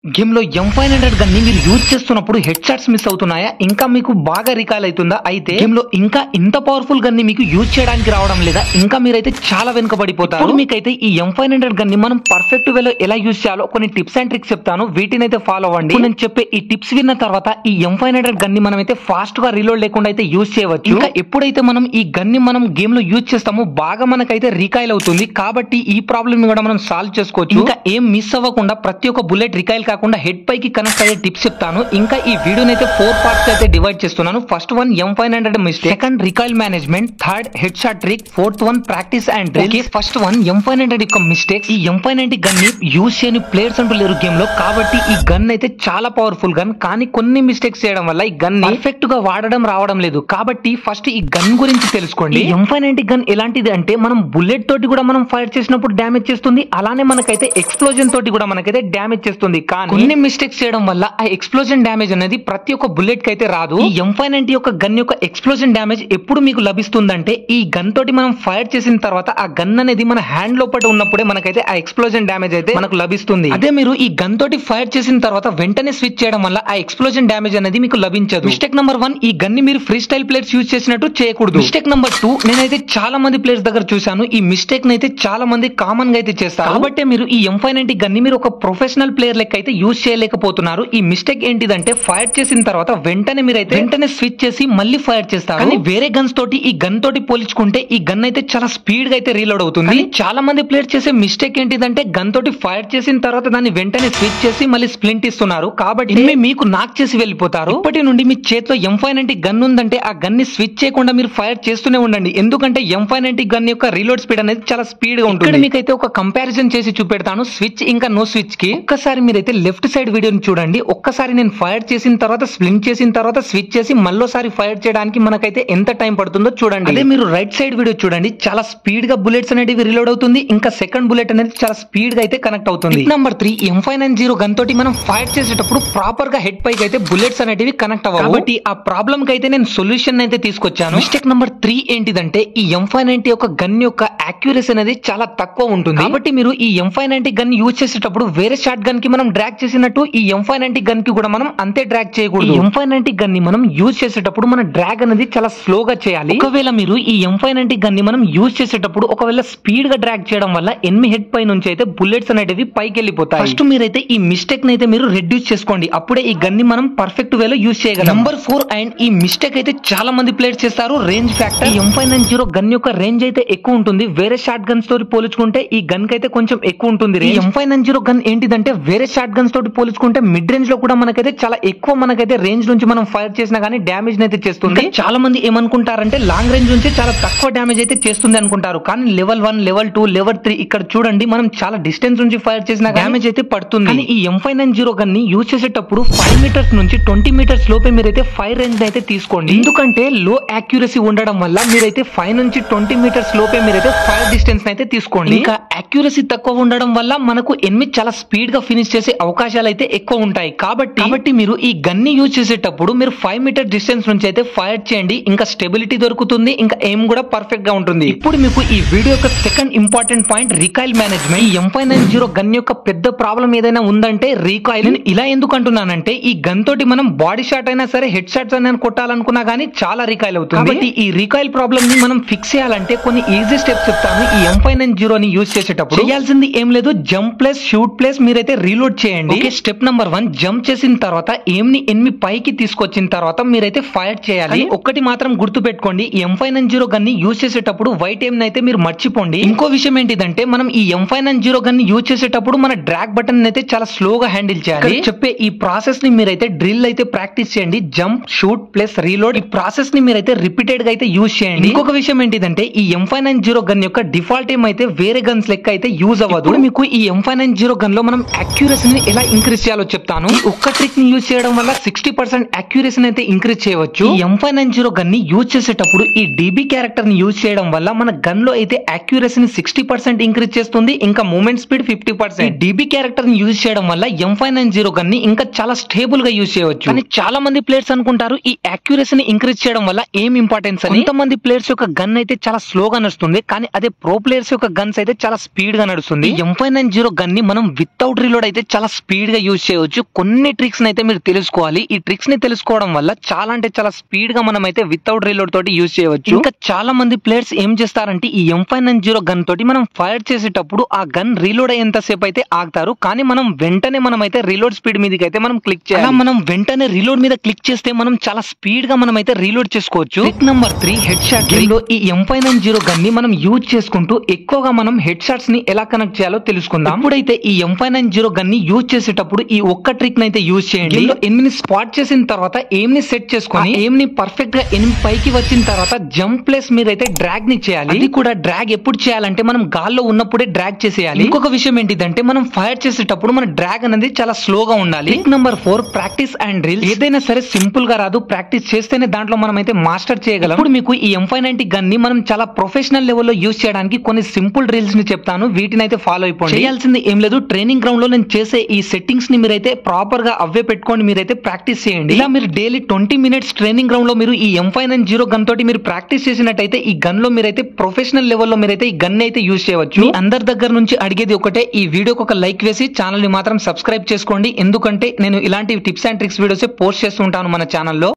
Game లో M500 gun ని మీరు యూజ్ చేస్తున్నప్పుడు హెడ్ షాట్స్ మిస్ అవుతున్నాయా? ఇంకా మీకు బాగా రికాల్ అవుతుందా? అయితే గేమ్ లో ఇంకా ఇంత పవర్ఫుల్ గన్ ని మీకు యూజ్ చేయడానికి రావడం లేదా? ఇంకా మీరైతే చాలా వెనుకబడిపోతారు. ఇప్పుడు మీకైతే ఈ M500 గన్ ని మనం పర్ఫెక్ట్ వేలో ఎలా యూజ్ చేయాలో కొన్ని టిప్స్ అండ్ ట్రిక్స్ చెప్తాను. వీటినైతే ఫాలో అవ్వండి. నేను చెప్పే ఈ టిప్స్ విన్న తర్వాత ఈ M500 గన్ ని మనం అయితే ఫాస్ట్ గా రీలోడ్ లేకుండా అయితే యూజ్ చేయవచ్చు. ఇంకా ఎప్పుడైతే మనం ఈ గన్ ని మనం గేమ్ లో యూజ్ చేస్తామో బాగా మనకైతే రికాయిల్ అవుతుంది. కాబట్టి ఈ ప్రాబ్లమ్ ని కూడా మనం సాల్వ్ చేసుకోవచ్చు. ఇంకా ఏం మిస్ అవ్వకుండా ప్రతి ఒక్క బుల్లెట్ రికాయిల్ కాకుండా హెడ్ పైకి కనెక్ట్ అయ్యే టిప్స్ చెప్తాను. ఇంకా ఈ వీడియోని అయితే 4 పార్ట్స్ అయితే డివైడ్ చేస్తున్నాను. First one M500 mistake, second recoil management, third head shot trick, fourth one practice and drill. First one M500 యొక్క మిస్టేక్స్. ఈ M590 గన్ ని యూజ్ చేయని ప్లేయర్స్ అంటూ లేరు గేమ్ లో. కాబట్టి ఈ గన్ అయితే చాలా పవర్ఫుల్ గన్. కానీ కొన్ని మిస్టేక్స్ చేయడం వల్ల ఈ గన్ ని పర్ఫెక్ట్ గా వాడడం రావడం లేదు. కాబట్టి ఫస్ట్ ఈ గన్ గురించి తెలుసుకోండి. M590 గన్ ఎలాంటిది అంటే మనం బుల్లెట్ తోటి కూడా మనం ఫైర్ చేసినప్పుడు డ్యామేజ్ చేస్తుంది. అలానే మనకైతే ఎక్స్ప్లోజన్ తోటి కూడా మనకైతే డ్యామేజ్ చేస్తుంది. కానీ కొన్ని మిస్టేక్స్ చేయడం వల్ల ఆ ఎక్స్ప్లోజన్ డ్యామేజ్ అనేది ప్రతి ఒక్క బుల్లెట్ కి అయితే రాదు. ఈ M590 యొక్క గన్ యొక్క ఎక్స్ప్లోజన్ డ్యామేజ్ ఎప్పుడు మీకు లభిస్తుందంటే ఈ గన్ తోటి మనం ఫైర్ చేసిన తర్వాత ఆ గన్ అనేది మన హ్యాండ్ లోపల ఉన్నప్పుడే మనకైతే ఆ ఎక్స్ప్లోజన్ డ్యామేజ్ అయితే మనకు లభిస్తుంది. అదే మీరు ఈ గన్ తోటి ఫైర్ చేసిన తర్వాత వెంటనే స్విచ్ చేయడం వల్ల ఆ ఎక్స్ప్లోజన్ డ్యామేజ్ అనేది మీకు లభించదు. మిస్టేక్ నెంబర్ 1, ఈ గన్ ని మీరు ఫ్రీ స్టైల్ ప్లేయర్స్ యూజ్ చేసినట్టు చేయకూడదు. మిస్టేక్ నెంబర్ 2, నేనైతే చాలా మంది ప్లేయర్స్ దగ్గర చూశాను. ఈ మిస్టేక్ నైతే చాలా మంది కామన్ గా అయితే చేస్తారు. కాబట్టి మీరు ఈ M590 గన్ ని మీరు ఒక ప్రొఫెషనల్ ప్లేయర్ లెక్క అయితే యూజ్ చేయలేకపోతున్నారు. ఈ మిస్టేక్ ఏంటిదంటే ఫైర్ చేసిన తర్వాత వెంటనే మీరైతే వెంటనే స్విచ్ చేసి మళ్ళీ ఫైర్ చేస్తారు. కానీ వేరే గన్స్ తోటి ఈ గన్ తోటి పోల్చుకుంటే ఈ గన్ అయితే చాలా స్పీడ్ గా అయితే రీలోడ్ అవుతుంది. చాలా మంది ప్లేయర్స్ చేసే మిస్టేక్ ఏంటిదంటే గన్ తోటి ఫైర్ చేసిన తర్వాత దాన్ని వెంటనే స్విచ్ చేసి మళ్ళీ స్ప్లింట్ ఇస్తున్నారు. కాబట్టి మీకు నాక్ చేసి వెళ్ళిపోతారు. ఇప్పటి నుండి మీ చేతిలో M590 గన్ ఉందంటే ఆ గన్ ని స్విచ్ చేయకుండా మీరు ఫైర్ చేస్తూనే ఉండండి. ఎందుకంటే M590 గన్ యొక్క రీలోడ్ స్పీడ్ అనేది చాలా స్పీడ్ గా ఉంటుంది. ఇక్కడ మీకైతే ఒక కంపారిజన్ చేసి చూపెడతాను స్విచ్ ఇంకా నో స్విచ్ కి. ఒక్కసారి మీరైతే లెఫ్ట్ సైడ్ వీడియోని చూడండి. ఒక్కసారి నేను ఫైర్ చేసిన తర్వాత స్ప్లింట్ చేసిన తర్వాత స్విచ్ చేసి మళ్ళీసారి ఫైర్ చేయడానికి మనకైతే ఎంత టైం పడుతుందో చూడండి. అదే మీరు రైట్ సైడ్ వీడియో చూడండి. చాలా స్పీడ్ గా బుల్లెట్స్ అనేవి రీలోడ్ అవుతుంది. ఇంకా సెకండ్ బుల్లెట్ అనేది చాలా స్పీడ్ గా అయితే కనెక్ట్ అవుతుంది. నెంబర్ 3, M590 గన్ తోటి మనం ఫైర్ చేసేటప్పుడు ప్రాపర్ గా హెడ్ పైకి అయితే బుల్లెట్స్ అనేవి కనెక్ట్ అవ్వవు. కాబట్టి ఆ ప్రాబ్లం కి అయితే నేను సొల్యూషన్ అయితే తీసుకొచ్చాను. మిస్టేక్ నెంబర్ 3 ఏంటిదంటే ఈ M590 యొక్క గన్ యొక్క యాక్యురసీ అనేది చాలా తక్కువ ఉంటుంది. కాబట్టి మీరు ఈ M590 గన్ యూజ్ చేసేటప్పుడు వేరే షాట్ గన్ కి మనం డ్రాగ్ చేసినట్టు ఈ M590 గన్ కి కూడా మనం అంతే డ్రాగ్ చేయకూడదు. M590 గన్ ని మనం యూజ్ చేసేటప్పుడు మన డ్రాగ్ అనేది చాలా స్లోగా చేయాలి. ఒకవేళ మీరు ఈ M590 గన్ ని మనం యూజ్ చేసేటప్పుడు ఒకవేళ స్పీడ్ గా డ్రాగ్ చేయడం వల్ల ఎనిమి హెడ్ పై నుంచి అయితే బుల్లెట్స్ అనేవి పైకి వెళ్ళిపోతాయి. ఫస్ట్ మీరైతే ఈ మిస్టేక్ ని అయితే మీరు రెడ్యూస్ చేసుకోండి. అప్పుడే ఈ గన్ ని మనం పర్ఫెక్ట్ వేలో యూజ్ చేయగలం. నెంబర్ 4 అండ్ ఈ మిస్టేక్ అయితే చాలా మంది ప్లేయర్స్ చేస్తారు, రేంజ్ ఫ్యాక్టర్. ఈ M590 గన్ యొక్క రేంజ్ అయితే ఎక్కువ ఉంటుంది. వేరే షాట్ గన్స్ తోటి పోల్చుకుంటే ఈ గన్ కి అయితే కొంచెం ఎక్కువ ఉంటుంది. ఈ M590 గన్ ఏంటిదంటే వేరే షాట్ గన్స్ తోటి పోల్చుకుంటే మిడ్ రేంజ్ లో కూడా మనకైతే చాలా ఎక్కువ మనకైతే రేంజ్ నుంచి మనం ఫైర్ చేసినా గానీ డ్యామేజ్ అయితే చేస్తుంది. చాలా మంది ఏమనుకుంటారంటే లాంగ్ రేంజ్ నుంచి చాలా తక్కువ డ్యామేజ్ అయితే చేస్తుంది అనుకుంటారు. కానీ లెవెల్ 1, లెవెల్ 2, లెవెల్ 3 ఇక్కడ చూడండి మనం చాలా డిస్టెన్స్ నుంచి ఫైర్ చేసినా డ్యామేజ్ అయితే పడుతుంది. కానీ ఈ M590 గన్ ని యూజ్ చేసేటప్పుడు 5 మీటర్స్ నుంచి 20 మీటర్స్ లోపే మీరైతే ఫైర్ రేంజ్ అయితే తీసుకోండి. ఎందుకంటే లో యాక్యురసీ ఉండడం వల్ల మీరైతే 5 నుంచి 20 మీటర్స్ లోపే మీరైతే ఫైర్ డిస్టెన్స్ అయితే తీసుకోండి. ఇంకా యాక్యురసీ తక్కువ ఉండడం వల్ల మనకు ఎనిమిది చాలా స్పీడ్ గా ఫినిష్ చేసే అవకాశాలు అయితే ఎక్కువ ఉంటాయి. కాబట్టి మీరు ఈ గన్ ని యూజ్ చేసేటప్పుడు మీరు 5 మీటర్ డిస్టెన్స్ నుంచి అయితే ఫైర్ చేయండి. ఇంకా స్టెబిలిటీ దొరుకుతుంది. ఇంకా ఎయిమ్ కూడా పర్ఫెక్ట్ గా ఉంటుంది. ఇప్పుడు మీకు ఈ వీడియో యొక్క second important point recoil management. ఈ M590 గన్ యొక్క పెద్ద ప్రాబ్లం ఏదైనా ఉందంటే రికాయిల్. ఇలా ఎందుకు అంటున్నానంటే ఈ గన్ తోటి మనం బాడీ షాట్ అయినా సరే హెడ్ షాట్స్ అయినా కొట్టాలనుకున్నా గానీ చాలా రికాయిల్ అవుతుంది. కాబట్టి ఈ రికాయిల్ ప్రాబ్లం ని మనం ఫిక్స్ చేయాలంటే కొన్ని ఈజీ స్టెప్స్ చెప్తాను. ఈ M590 ని యూజ్ చేసేటప్పుడు చేయాల్సింది ఏం లేదు, జంప్ ప్లస్ షూట్ ప్లస్ మీరైతే రీలోడ్ చేయండి. స్టెప్ నెంబర్ 1, జంప్ చేసిన తర్వాత ఎయిమ్ ని ఎనిమి పైకి తీసుకొచ్చిన తర్వాత మీరైతే ఫైర్ చేయాలి. ఒక్కటి మాత్రం గుర్తు పెట్టుకోండి, M590 గన్ ని యూజ్ చేసేటప్పుడు వైట్ ఎయిమ్ అయితే మీరు మర్చిపోండి. ఇంకో విషయం ఏంటిదంటే మనం ఈ M590 గన్ ని యూజ్ చేసేటప్పుడు మన డ్రాగ్ బటన్ అయితే చాలా స్లోగా హ్యాండిల్ చేయాలి. చెప్పే ఈ ప్రాసెస్ ని మీరైతే డ్రిల్ అయితే ప్రాక్టీస్ చేయండి. జంప్, షూట్ ప్లస్ రీలోడ్ ఈ ప్రాసెస్ ని మీరైతే రిపీటెడ్ గా అయితే యూజ్ చేయండి. ఇంకొక విషయం ఏంటిదంటే ఈ M590 గన్ యొక్క డిఫాల్ట్ ఎయిమ్ అయితే వేరే గన్స్ లెక్క అయితే యూజ్ అవ్వదు. మీకు ఈ M590 గన్ లో మనం యాక్యురసీని ఎలా ఇంక్రీజ్ చేయాలో చెప్తాను. ఒక్క ట్రిక్ ని యూజ్ చేయడం వల్ల 60% యాక్యురసీని అయితే ఇంక్రీజ్ చేయవచ్చు. ఈ M590 గన్ ని యూజ్ చేసేటప్పుడు ఈ DB క్యారెక్టర్ ని యూజ్ చేయడం వల్ల మన గన్ లో అయితే యాక్యురసీని 60% ఇంక్రీజ్ చేస్తుంది. ఇంకా మూవ్మెంట్ స్పీడ్ 50%. ఈ DB క్యారెక్టర్ ని యూజ్ చేయడం వల్ల M590 గన్ ని ఇంకా చాలా స్టేబుల్ గా యూజ్ చేయవచ్చు. కానీ చాలా మంది ప్లేయర్స్ అనుకుంటారు ఈ యాక్యురసీని ఇంక్రీజ్ చేయడం వల్ల ఏం ఇంపార్టెన్స్ అని. కొంతమంది ప్లేయర్స్ యొక్క గన్ అయితే చాలా స్లోగా నడుస్తుంది. కానీ అదే ప్రో ప్లేయర్స్ యొక్క గన్స్ అయితే చాలా స్పీడ్ గా నడుస్తుంది. M590 గన్ ని మనం వితౌట్ రీలోడ్ అయితే చాలా స్పీడ్ గా యూజ్ చేయవచ్చు. కొన్ని ట్రిక్స్ అయితే మీరు తెలుసుకోవాలి. ఈ ట్రిక్స్ ని తెలుసుకోవడం వల్ల చాలా అంటే చాలా స్పీడ్ గా మనం అయితే వితౌట్ రీలోడ్ తోటి యూజ్ చేయవచ్చు. ఇంకా చాలా మంది ప్లేయర్స్ ఏం చేస్తారంటే ఈ M590 గన్ తోటి మనం ఫైర్ చేసేటప్పుడు ఆ గన్ రీలోడ్ అయ్యేంత సేపు అయితే ఆగుతారు. కానీ మనం వెంటనే అయితే రీలోడ్ స్పీడ్ మీదకి అయితే మనం క్లిక్ చేయాలి. అలా మనం వెంటనే రీలోడ్ మీద క్లిక్ చేస్తే మనం చాలా స్పీడ్ గా మనం అయితే రీలోడ్ చేసుకోవచ్చు. Trick number 3 head shot. లో ఈ M590 గన్ ని మనం యూజ్ చేసుకుంటూ ఎక్కువగా మనం హెడ్ షాట్స్ ని ఎలా కనెక్ట్ చేయాలో తెలుసుకుందాం. ఇప్పుడైతే ఈ M590 గన్ ని యూజ్ చేసేటప్పుడు ఈ ఒక్క ట్రిక్ నైతే యూజ్ చేయండి. ఎనిమిది స్పాట్ చేసిన తర్వాత ఎయిమ్ ని సెట్ చేసుకొని ఎయిమ్ ని పర్ఫెక్ట్ గా ఎనిమిది పైకి వచ్చిన తర్వాత జంప్ ప్లేస్ మీరైతే డ్రాగ్ ని చేయాలి. అది కూడా డ్రాగ్ ఎప్పుడు చేయాలంటే మనం గాల్లో ఉన్నప్పుడే డ్రాగ్ చేసేయాలి. ఇంకొక విషయం ఏంటిదంటే మనం ఫైర్ చేసేటప్పుడు మన డ్రాగ్ అనేది చాలా స్లోగా ఉండాలి. Trick number 4 practice and drill. ఏదైనా సరే సింపుల్ గా రాదు, ప్రాక్టీస్ చేస్తేనే దాంట్లో మనం అయితే మాస్టర్ చేయగలం. ఇప్పుడు మీకు ఈ M590 గన్ ని మనం చాలా ప్రొఫెషనల్ లెవెల్లో యూజ్ చేయడానికి కొన్ని సింపుల్ డ్రిల్స్ ని చెప్తాను. వీటిని అయితే ఫాలో అయిపోండి. చేయాల్సింది ఏం లేదు, ట్రైనింగ్ గ్రౌండ్ లో నేను చేసే ఈ సెట్టింగ్స్ ని మీరైతే ప్రాపర్ గా అవే పెట్టుకొని మీరైతే ప్రాక్టీస్ చేయండి. ఇలా మీరు డైలీ 20 మినిట్స్ ట్రైనింగ్ గ్రౌండ్ లో మీరు ఈ M590 గన్ తోటి మీరు ప్రాక్టీస్ చేసినట్టయితే ఈ గన్ లో మీరైతే ప్రొఫెషనల్ లెవెల్లో మీరైతే ఈ గన్ అయితే యూజ్ చేయవచ్చు. మీ అందరి దగ్గర నుంచి అడిగేది ఒకటే, ఈ వీడియోకి ఒక లైక్ వేసి ఛానల్ ని మాత్రం సబ్స్క్రైబ్ చేసుకోండి. ఎందుకంటే నేను ఇలాంటి tips and tricks videos post చేస్తూ ఉంటాను మన ఛానల్లో.